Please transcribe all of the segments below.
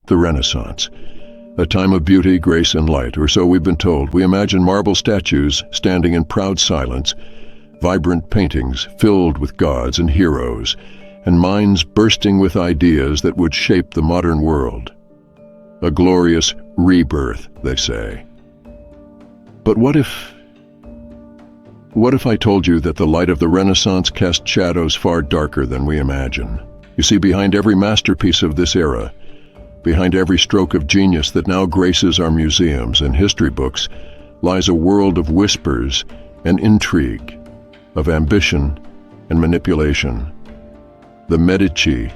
The Renaissance. A time of beauty, grace, and light, or so we've been told. We imagine marble statues standing in proud silence, vibrant paintings filled with gods and heroes, and minds bursting with ideas that would shape the modern world. A glorious rebirth, they say. But what if I told you that the light of the Renaissance cast shadows far darker than we imagine? You see, behind every masterpiece of this era, behind every stroke of genius that now graces our museums and history books, lies a world of whispers and intrigue, of ambition and manipulation. The Medici,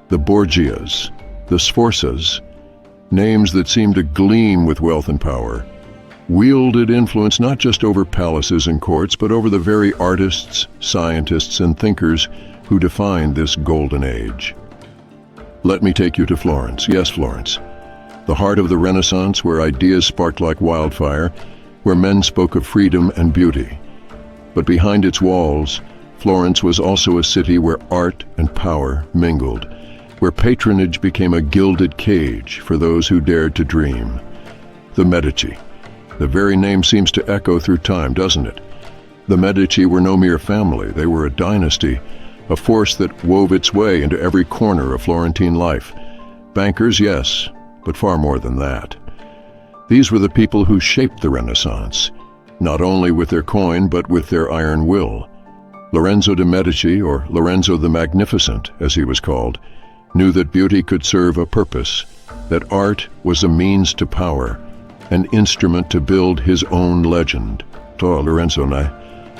the Borgias, the Sforzas, names that seem to gleam with wealth and power, wielded influence not just over palaces and courts, but over the very artists, scientists, and thinkers who defined this golden age. Let me take you to Florence. Yes, Florence. The heart of the Renaissance, where ideas sparked like wildfire, where men spoke of freedom and beauty. But behind its walls, Florence was also a city where art and power mingled, where patronage became a gilded cage for those who dared to dream. The Medici. The very name seems to echo through time, doesn't it? The Medici were no mere family. They were a dynasty, a force that wove its way into every corner of Florentine life. Bankers, yes, but far more than that. These were the people who shaped the Renaissance, not only with their coin, but with their iron will. Lorenzo de' Medici, or Lorenzo the Magnificent, as he was called, knew that beauty could serve a purpose, that art was a means to power, an instrument to build his own legend. Lorenzo,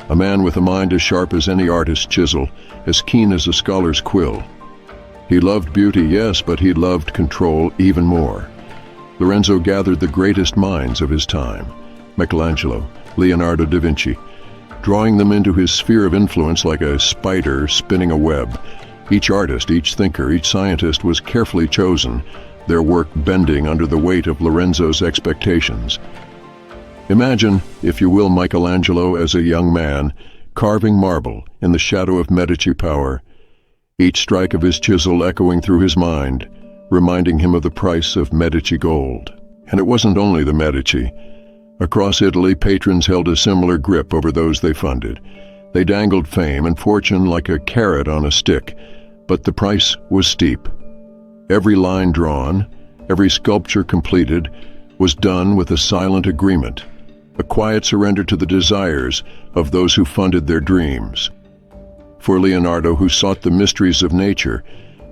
a man with a mind as sharp as any artist's chisel, as keen as a scholar's quill. He loved beauty, yes, but he loved control even more. Lorenzo gathered the greatest minds of his time, Michelangelo, Leonardo da Vinci, drawing them into his sphere of influence like a spider spinning a web. Each artist, each thinker, each scientist was carefully chosen, their work bending under the weight of Lorenzo's expectations. Imagine, if you will, Michelangelo as a young man, carving marble in the shadow of Medici power, each strike of his chisel echoing through his mind, reminding him of the price of Medici gold. And it wasn't only the Medici. Across Italy, patrons held a similar grip over those they funded. They dangled fame and fortune like a carrot on a stick, but the price was steep. Every line drawn, every sculpture completed, was done with a silent agreement, a quiet surrender to the desires of those who funded their dreams. For Leonardo, who sought the mysteries of nature,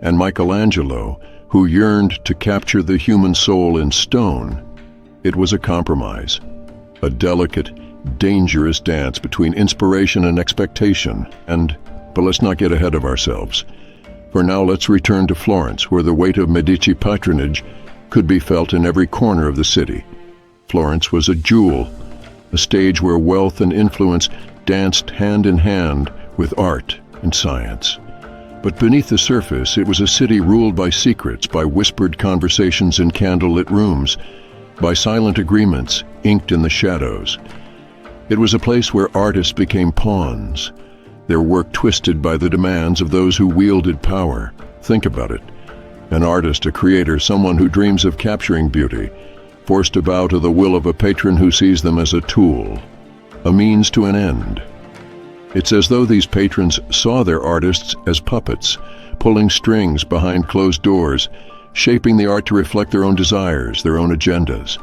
and Michelangelo, who yearned to capture the human soul in stone, it was a compromise. A delicate, dangerous dance between inspiration and expectation, but let's not get ahead of ourselves. For now, let's return to Florence, where the weight of Medici patronage could be felt in every corner of the city. Florence was a jewel, a stage where wealth and influence danced hand in hand with art and science. But beneath the surface, it was a city ruled by secrets, by whispered conversations in candlelit rooms, by silent agreements inked in the shadows. It was a place where artists became pawns, their work twisted by the demands of those who wielded power. Think about it. An artist, a creator, someone who dreams of capturing beauty, forced to bow to the will of a patron who sees them as a tool, a means to an end. It's as though these patrons saw their artists as puppets, pulling strings behind closed doors, shaping the art to reflect their own desires, their own agendas.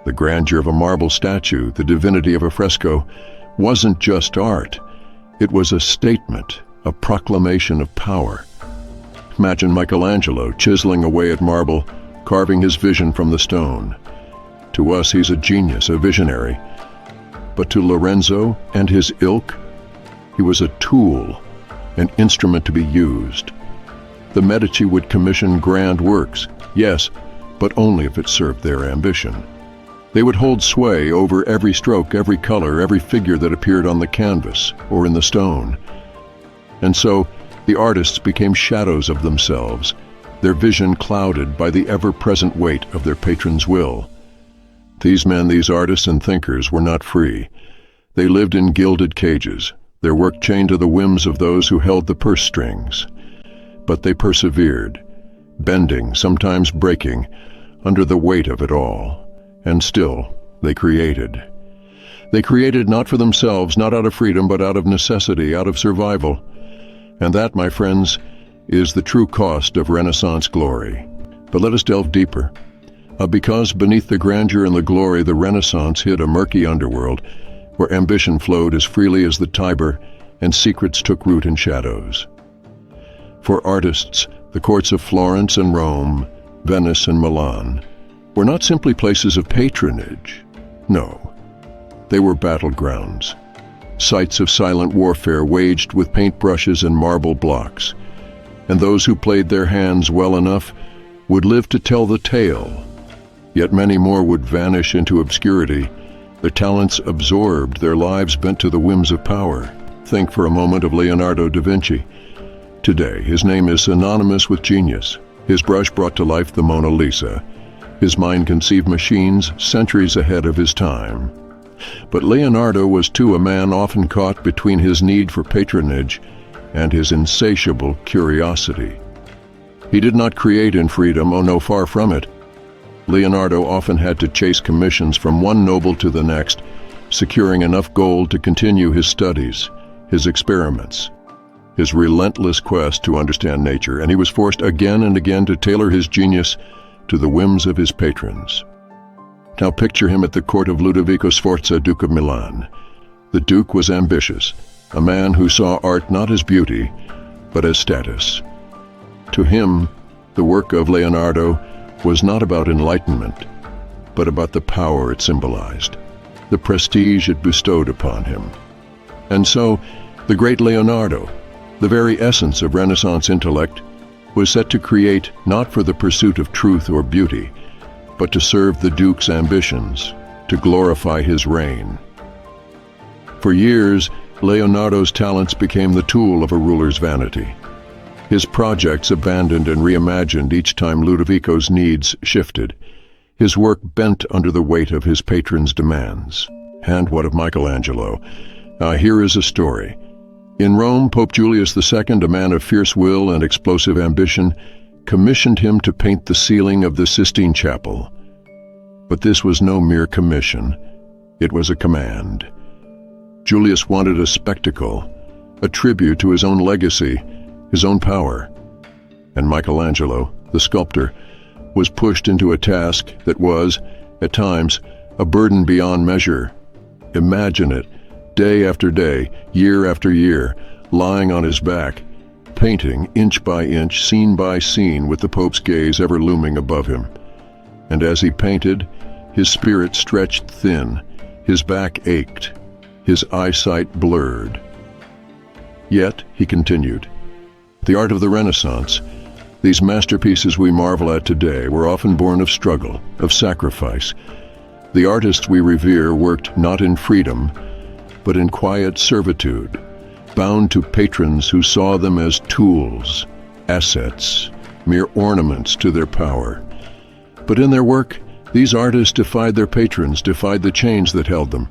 The grandeur of a marble statue, the divinity of a fresco, wasn't just art. It was a statement, a proclamation of power. Imagine Michelangelo chiseling away at marble, carving his vision from the stone. To us, he's a genius, a visionary. But to Lorenzo and his ilk, he was a tool, an instrument to be used. The Medici would commission grand works, yes, but only if it served their ambition. They would hold sway over every stroke, every color, every figure that appeared on the canvas or in the stone. And so, the artists became shadows of themselves, their vision clouded by the ever-present weight of their patron's will. These men, these artists and thinkers, were not free. They lived in gilded cages, their work chained to the whims of those who held the purse strings. But they persevered, bending, sometimes breaking, under the weight of it all. And still, they created. They created not for themselves, not out of freedom, but out of necessity, out of survival. And that, my friends, is the true cost of Renaissance glory. But let us delve deeper. Because beneath the grandeur and the glory, the Renaissance hid a murky underworld where ambition flowed as freely as the Tiber and secrets took root in shadows. For artists, the courts of Florence and Rome, Venice and Milan, were not simply places of patronage. No, they were battlegrounds, sites of silent warfare waged with paintbrushes and marble blocks. And those who played their hands well enough would live to tell the tale. Yet many more would vanish into obscurity, their talents absorbed, their lives bent to the whims of power. Think for a moment of Leonardo da Vinci. Today, his name is synonymous with genius. His brush brought to life the Mona Lisa. His mind conceived machines centuries ahead of his time. But Leonardo was too a man often caught between his need for patronage and his insatiable curiosity. He did not create in freedom, oh no, far from it. Leonardo often had to chase commissions from one noble to the next, securing enough gold to continue his studies, his experiments, his relentless quest to understand nature, and he was forced again and again to tailor his genius to the whims of his patrons. Now picture him at the court of Ludovico Sforza, Duke of Milan. The Duke was ambitious, a man who saw art not as beauty, but as status. To him, the work of Leonardo was not about enlightenment, but about the power it symbolized, the prestige it bestowed upon him. And so, the great Leonardo, the very essence of Renaissance intellect, was set to create not for the pursuit of truth or beauty, but to serve the Duke's ambitions, to glorify his reign. For years, Leonardo's talents became the tool of a ruler's vanity. His projects abandoned and reimagined each time Ludovico's needs shifted. His work bent under the weight of his patrons' demands. And what of Michelangelo? Here is a story. In Rome, Pope Julius II, a man of fierce will and explosive ambition, commissioned him to paint the ceiling of the Sistine Chapel. But this was no mere commission. It was a command. Julius wanted a spectacle, a tribute to his own legacy, his own power. And Michelangelo, the sculptor, was pushed into a task that was, at times, a burden beyond measure. Imagine it, day after day, year after year, lying on his back, painting inch by inch, scene by scene, with the Pope's gaze ever looming above him. And as he painted, his spirit stretched thin, his back ached, his eyesight blurred. Yet, he continued. The art of the Renaissance, these masterpieces we marvel at today, were often born of struggle, of sacrifice. The artists we revere worked not in freedom, but in quiet servitude, bound to patrons who saw them as tools, assets, mere ornaments to their power. But in their work, these artists defied their patrons, defied the chains that held them.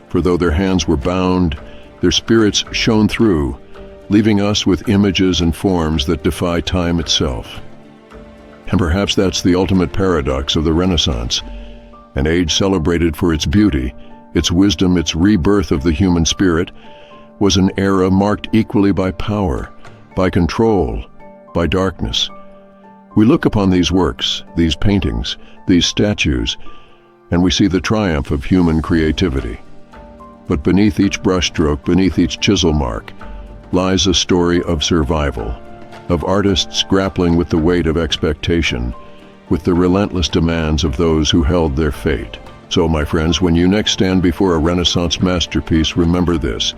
For though their hands were bound, their spirits shone through, leaving us with images and forms that defy time itself. And perhaps that's the ultimate paradox of the Renaissance, an age celebrated for its beauty, its wisdom, its rebirth of the human spirit, was an era marked equally by power, by control, by darkness. We look upon these works, these paintings, these statues, and we see the triumph of human creativity. But beneath each brushstroke, beneath each chisel mark, lies a story of survival, of artists grappling with the weight of expectation, with the relentless demands of those who held their fate. So, my friends, when you next stand before a Renaissance masterpiece, remember this.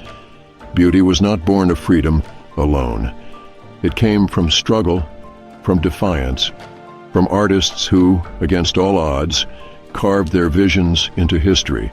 Beauty was not born of freedom alone. It came from struggle, from defiance, from artists who, against all odds, carved their visions into history.